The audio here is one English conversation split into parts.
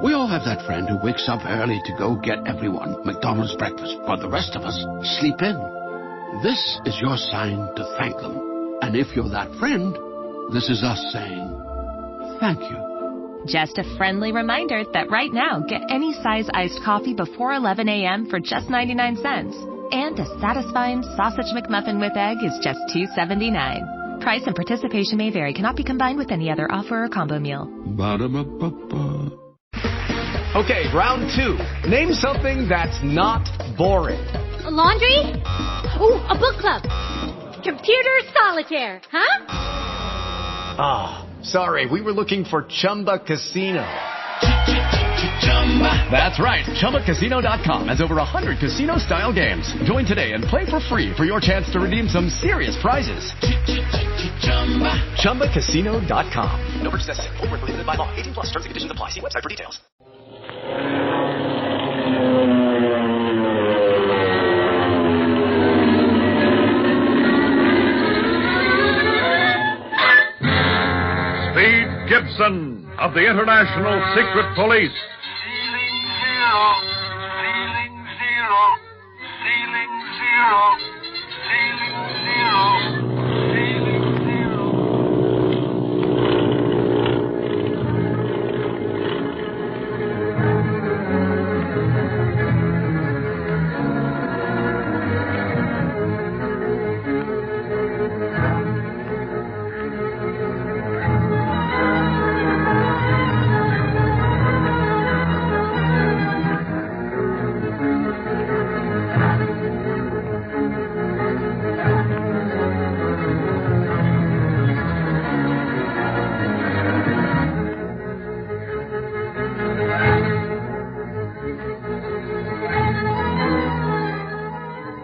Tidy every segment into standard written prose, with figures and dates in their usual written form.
We all have that friend who wakes up early to go get everyone McDonald's breakfast, but the rest of us sleep in. This is your sign to thank them. And if you're that friend, this is us saying thank you. Just a friendly reminder that right now, get any size iced coffee before 11 a.m. for just 99 cents. And a satisfying sausage McMuffin with egg is just $2.79. Price and participation may vary. Cannot be combined with any other offer or combo meal. Ba-da-ba-ba-ba. Okay, round two. Name something that's not boring. A laundry? Ooh, a book club. Computer solitaire, huh? Ah, sorry, we were looking for Chumba Casino. That's right, ChumbaCasino.com has over 100 casino-style games. Join today and play for free for your chance to redeem some serious prizes. ChumbaCasino.com. No purchase necessary. Void where prohibited by law. 18+ terms and conditions apply. See website for details. Speed Gibson of the International Secret Police. Ceiling zero, ceiling zero, ceiling zero.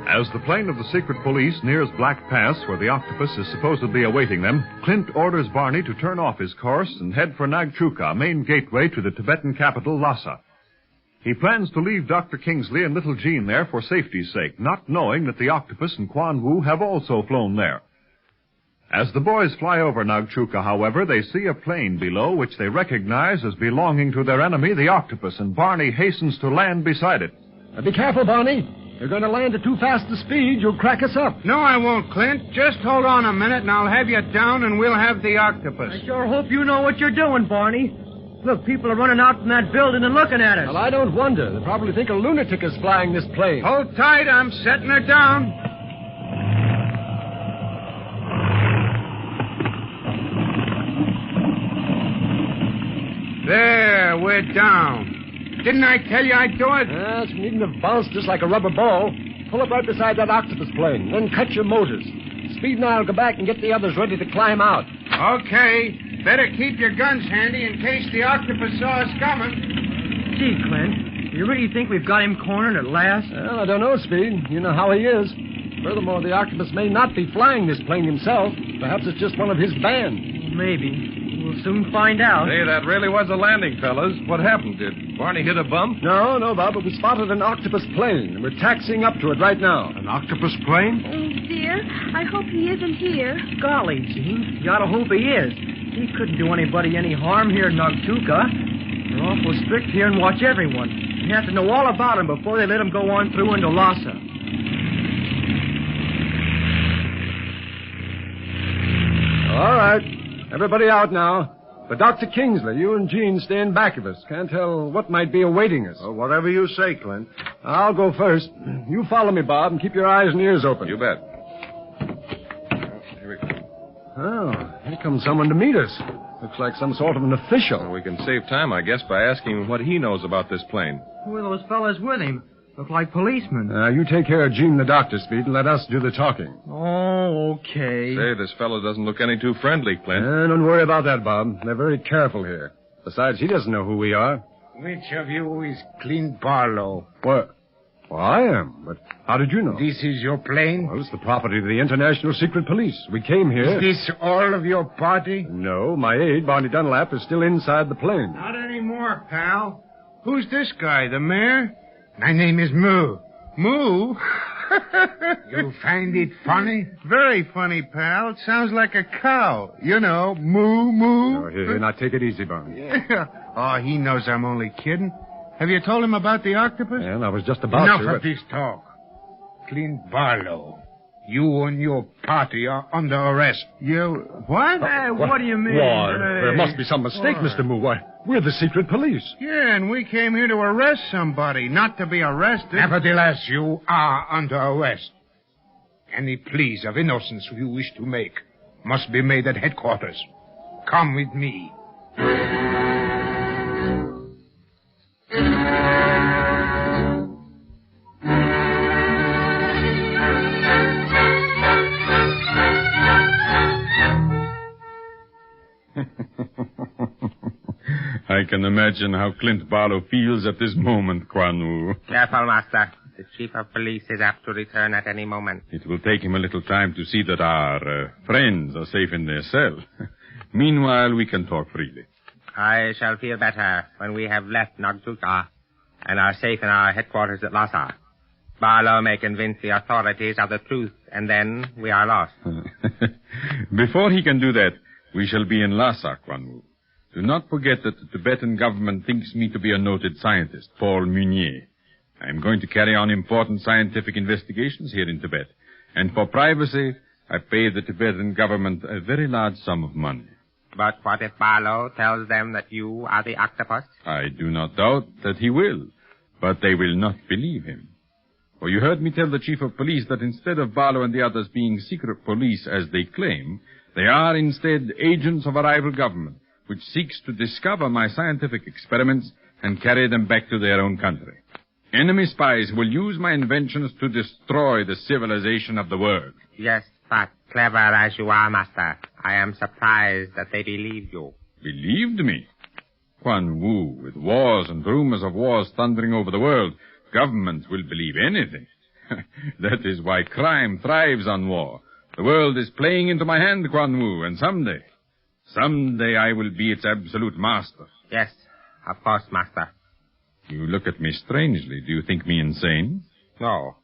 As the plane of the secret police nears Black Pass, where the octopus is supposedly awaiting them, Clint orders Barney to turn off his course and head for Nagchuka, main gateway to the Tibetan capital, Lhasa. He plans to leave Dr. Kingsley and little Jean there for safety's sake, not knowing that the octopus and Quan Wu have also flown there. As the boys fly over Nagchuka, however, they see a plane below which they recognize as belonging to their enemy, the octopus, and Barney hastens to land beside it. Be careful, Barney. You're going to land at too fast a speed. You'll crack us up. No, I won't, Clint. Just hold on a minute, and I'll have you down, and we'll have the octopus. I sure hope you know what you're doing, Barney. Look, people are running out from that building and looking at us. Well, I don't wonder. They probably think a lunatic is flying this plane. Hold tight. I'm setting her down. There, we're down. Didn't I tell you I'd do it? Yes, you needn't have bounced just like a rubber ball. Pull up right beside that octopus plane, then cut your motors. Speed and I'll go back and get the others ready to climb out. Okay. Better keep your guns handy in case the octopus saw us coming. Gee, Clint, you really think we've got him cornered at last? Well, I don't know, Speed. You know how he is. Furthermore, the octopus may not be flying this plane himself. Perhaps it's just one of his band. Maybe. We'll soon find out. Hey, that really was a landing, fellas. What happened? Did Barney hit a bump? No, Bob, but we spotted an octopus plane, and we're taxiing up to it right now. An octopus plane? Oh, dear. I hope he isn't here. Golly, Gene. You ought to hope he is. He couldn't do anybody any harm here in Nagchuka. They're awful strict here and watch everyone. You have to know all about him before they let him go on through into Lhasa. All right. Everybody out now. But Dr. Kingsley, you and Jean stay in back of us. Can't tell what might be awaiting us. Well, whatever you say, Clint. I'll go first. You follow me, Bob, and keep your eyes and ears open. You bet. Here we go. Oh, here comes someone to meet us. Looks like some sort of an official. Well, we can save time, I guess, by asking him what he knows about this plane. Who are those fellas with him? Look like policemen. You take care of Jean the doctor, Speed, and let us do the talking. Oh, okay. Say, this fellow doesn't look any too friendly, Clint. Don't worry about that, Bob. They're very careful here. Besides, he doesn't know who we are. Which of you is Clint Barlow? What? Well, I am, but how did you know? This is your plane? Well, it's the property of the International Secret Police. We came here... Is this all of your party? No, my aide, Barney Dunlap, is still inside the plane. Not anymore, pal. Who's this guy, the mayor? My name is Moo. Moo? You find it funny? Very funny, pal. It sounds like a cow. You know, moo, moo. Oh, here, now take it easy, Barney. Yeah. Oh, he knows I'm only kidding. Have you told him about the octopus? Yeah, I was just about Enough to. of this talk. Clint Barlow, you and your party are under arrest. You... What? What do you mean? Why, Hey. there must be some mistake, Mr. Moo. Why, we're the secret police. Yeah, and we came here to arrest somebody, not to be arrested. Nevertheless, you are under arrest. Any pleas of innocence you wish to make must be made at headquarters. Come with me. I can imagine how Clint Barlow feels at this moment, Quan Wu. Careful, Master. The chief of police is apt to return at any moment. It will take him a little time to see that our friends are safe in their cell. Meanwhile, we can talk freely. I shall feel better when we have left Nagtuka and are safe in our headquarters at Lhasa. Barlow may convince the authorities of the truth, and then we are lost. Before he can do that, we shall be in Lhasa, Quan Wu. Do not forget that the Tibetan government thinks me to be a noted scientist, Paul Munier. I am going to carry on important scientific investigations here in Tibet. And for privacy, I pay the Tibetan government a very large sum of money. But what if Barlow tells them that you are the octopus? I do not doubt that he will, but they will not believe him. For you heard me tell the chief of police that instead of Barlow and the others being secret police as they claim, they are instead agents of a rival government, which seeks to discover my scientific experiments and carry them back to their own country. Enemy spies will use my inventions to destroy the civilization of the world. Yes, but clever as you are, Master, I am surprised that they believed you. Believed me? Quan Wu, with wars and rumors of wars thundering over the world, governments will believe anything. That is why crime thrives on war. The world is playing into my hand, Quan Wu, and someday I will be its absolute master. Yes, of course, Master. You look at me strangely. Do you think me insane? No,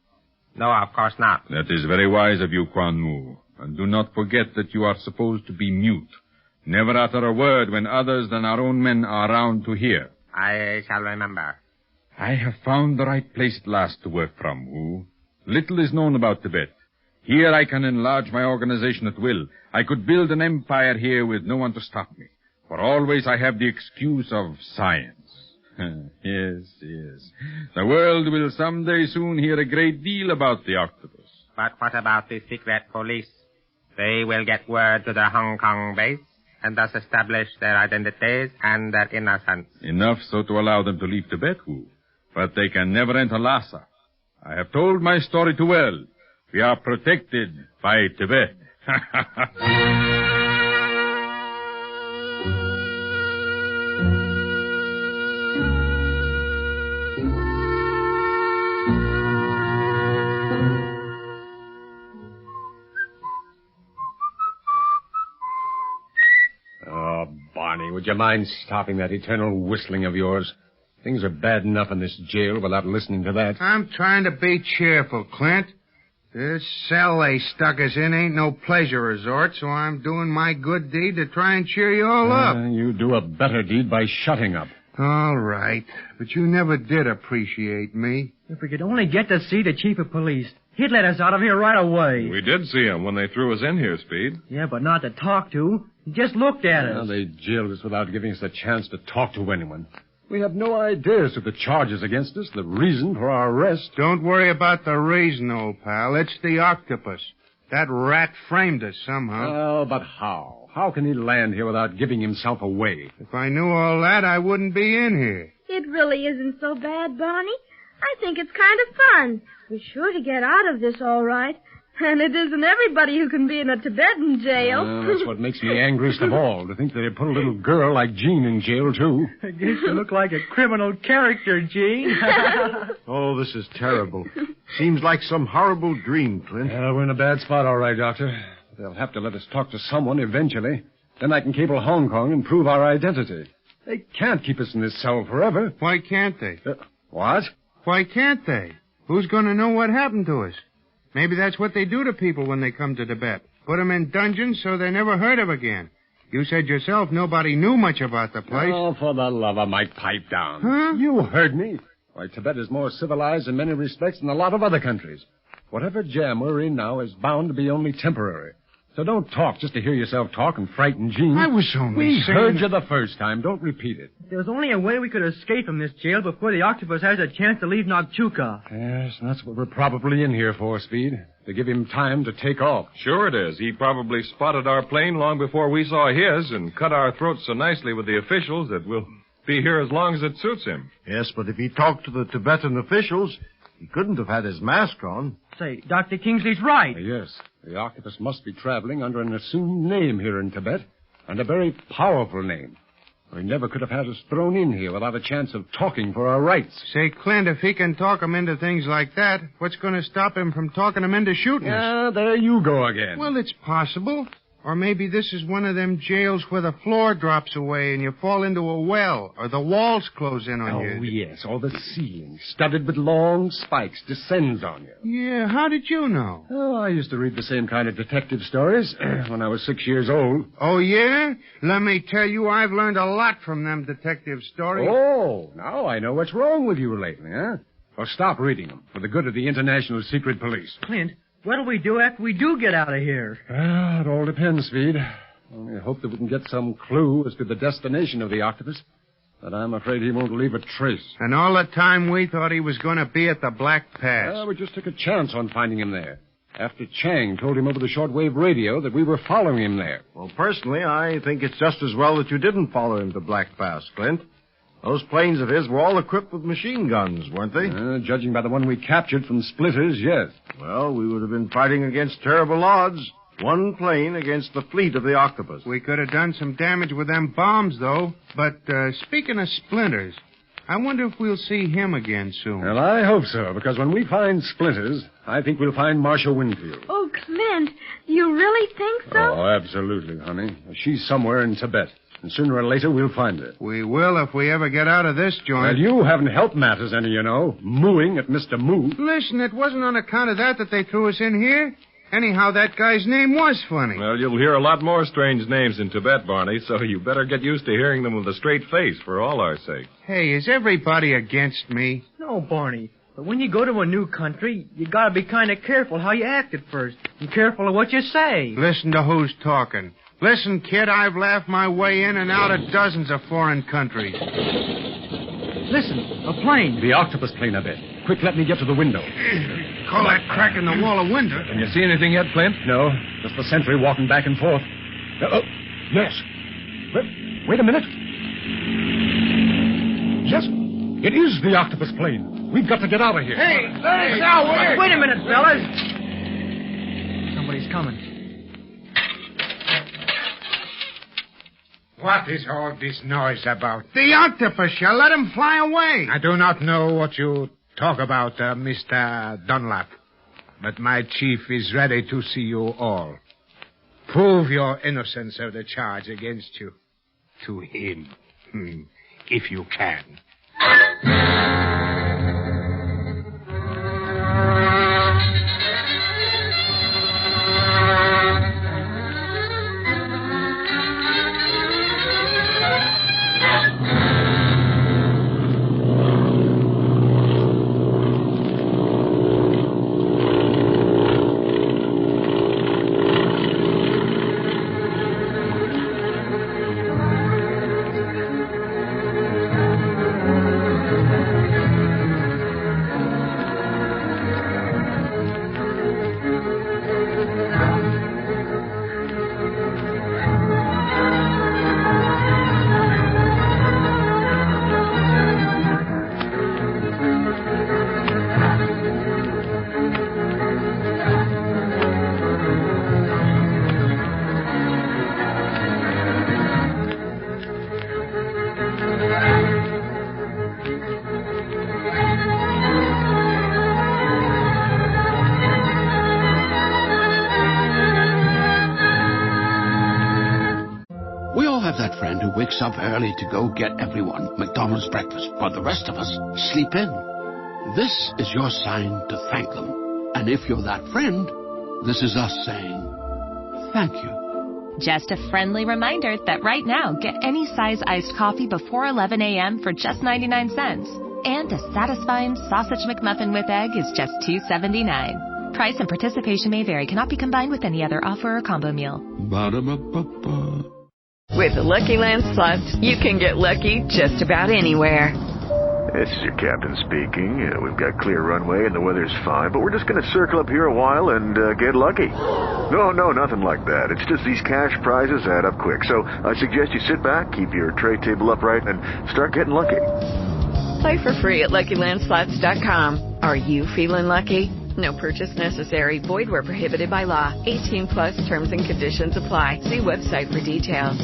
of course not. That is very wise of you, Quan Wu. And do not forget that you are supposed to be mute. Never utter a word when others than our own men are around to hear. I shall remember. I have found the right place at last to work from, Wu. Little is known about Tibet. Here I can enlarge my organization at will. I could build an empire here with no one to stop me. For always I have the excuse of science. Yes. The world will someday soon hear a great deal about the octopus. But what about the secret police? They will get word to the Hong Kong base and thus establish their identities and their innocence. Enough so to allow them to leave Tibet, Wu. But they can never enter Lhasa. I have told my story too well. We are protected by Tibet. Oh, Barney, would you mind stopping that eternal whistling of yours? Things are bad enough in this jail without listening to that. I'm trying to be cheerful, Clint. This cell they stuck us in ain't no pleasure resort, so I'm doing my good deed to try and cheer you all up. You do a better deed by shutting up. All right, but you never did appreciate me. If we could only get to see the chief of police, he'd let us out of here right away. We did see him when they threw us in here, Speed. Yeah, but not to talk to. He just looked at us. They jailed us without giving us a chance to talk to anyone. We have no idea as to the charges against us, the reason for our arrest. Don't worry about the reason, old pal. It's the octopus. That rat framed us somehow. Oh, but how? How can he land here without giving himself away? If I knew all that, I wouldn't be in here. It really isn't so bad, Barney. I think it's kind of fun. We're sure to get out of this all right. And it isn't everybody who can be in a Tibetan jail. That's what makes me angriest of all, to think they put a little girl like Jean in jail, too. I guess you look like a criminal character, Jean. Oh, this is terrible. Seems like some horrible dream, Clint. We're in a bad spot, all right, Doctor. They'll have to let us talk to someone eventually. Then I can cable Hong Kong and prove our identity. They can't keep us in this cell forever. Why can't they? What? Why can't they? Who's going to know what happened to us? Maybe that's what they do to people when they come to Tibet. Put them in dungeons so they're never heard of again. You said yourself nobody knew much about the place. Oh, for the love of Mike, pipe down. Huh? You heard me. Why, Tibet is more civilized in many respects than a lot of other countries. Whatever jam we're in now is bound to be only temporary. So don't talk just to hear yourself talk and frighten Gene. I was only We saying... heard you the first time. Don't repeat it. There's only a way we could escape from this jail before the octopus has a chance to leave Nagchuka. Yes, that's what we're probably in here for, Speed. To give him time to take off. Sure it is. He probably spotted our plane long before we saw his and cut our throats so nicely with the officials that we'll be here as long as it suits him. Yes, but if he talked to the Tibetan officials, he couldn't have had his mask on. Say, Dr. Kingsley's right. Yes, the octopus must be traveling under an assumed name here in Tibet, and a very powerful name. He never could have had us thrown in here without a chance of talking for our rights. Say, Clint, if he can talk him into things like that, what's going to stop him from talking him into shooting us? Ah, there you go again. Well, it's possible. Or maybe this is one of them jails where the floor drops away and you fall into a well, or the walls close in on you. Oh, yes, or the ceiling, studded with long spikes, descends on you. Yeah, how did you know? Oh, I used to read the same kind of detective stories when I was 6 years old. Oh, yeah? Let me tell you, I've learned a lot from them detective stories. Oh, now I know what's wrong with you lately, huh? Well, stop reading them for the good of the International Secret Police. Clint, what'll we do after we do get out of here? Well, it all depends, Speed. Only I hope that we can get some clue as to the destination of the octopus. But I'm afraid he won't leave a trace. And all the time we thought he was going to be at the Black Pass. We just took a chance on finding him there. After Chang told him over the shortwave radio that we were following him there. Well, personally, I think it's just as well that you didn't follow him to Black Pass, Clint. Those planes of his were all equipped with machine guns, weren't they? Judging by the one we captured from Splitters, yes. Well, we would have been fighting against terrible odds. One plane against the fleet of the octopus. We could have done some damage with them bombs, though. But speaking of Splinters, I wonder if we'll see him again soon. Well, I hope so, because when we find Splinters, I think we'll find Marcia Winfield. Oh, Clint, you really think so? Oh, absolutely, honey. She's somewhere in Tibet. And sooner or later, we'll find her. We will if we ever get out of this joint. Well, you haven't helped matters any, you know. Mooing at Mr. Moo. Listen, it wasn't on account of that they threw us in here. Anyhow, that guy's name was funny. Well, you'll hear a lot more strange names in Tibet, Barney, so you better get used to hearing them with a straight face for all our sake. Hey, is everybody against me? No, Barney. But when you go to a new country, you gotta be kind of careful how you act at first. And careful of what you say. Listen to who's talking. Listen, kid, I've laughed my way in and out of dozens of foreign countries. Listen, a plane. The octopus plane, I bet. Quick, let me get to the window. Call that crack in the wall a window. Can you see anything yet, Clint? No, just the sentry walking back and forth. Yes. Wait a minute. Yes, it is the octopus plane. We've got to get out of here. Hey, now, wait a minute, fellas. Somebody's coming. What is all this noise about? The octopus, you let him fly away. I do not know what you talk about, Mr. Dunlap. But my chief is ready to see you all. Prove your innocence of the charge against you. To him. If you can. That friend who wakes up early to go get everyone McDonald's breakfast, while the rest of us sleep in. This is your sign to thank them. And if you're that friend, this is us saying thank you. Just a friendly reminder that right now, get any size iced coffee before 11 a.m. for just 99 cents. And a satisfying sausage McMuffin with egg is just $2.79. Price and participation may vary. Cannot be combined with any other offer or combo meal. Ba-da-ba-ba-ba. With the Lucky Land Slots, you can get lucky just about anywhere. This is your captain speaking. We've got clear runway and the weather's fine, but we're just going to circle up here a while and get lucky. No, nothing like that. It's just these cash prizes add up quick. So I suggest you sit back, keep your tray table upright, and start getting lucky. Play for free at LuckyLandSlots.com. Are you feeling lucky? No purchase necessary. Void where prohibited by law. 18+ terms and conditions apply. See website for details.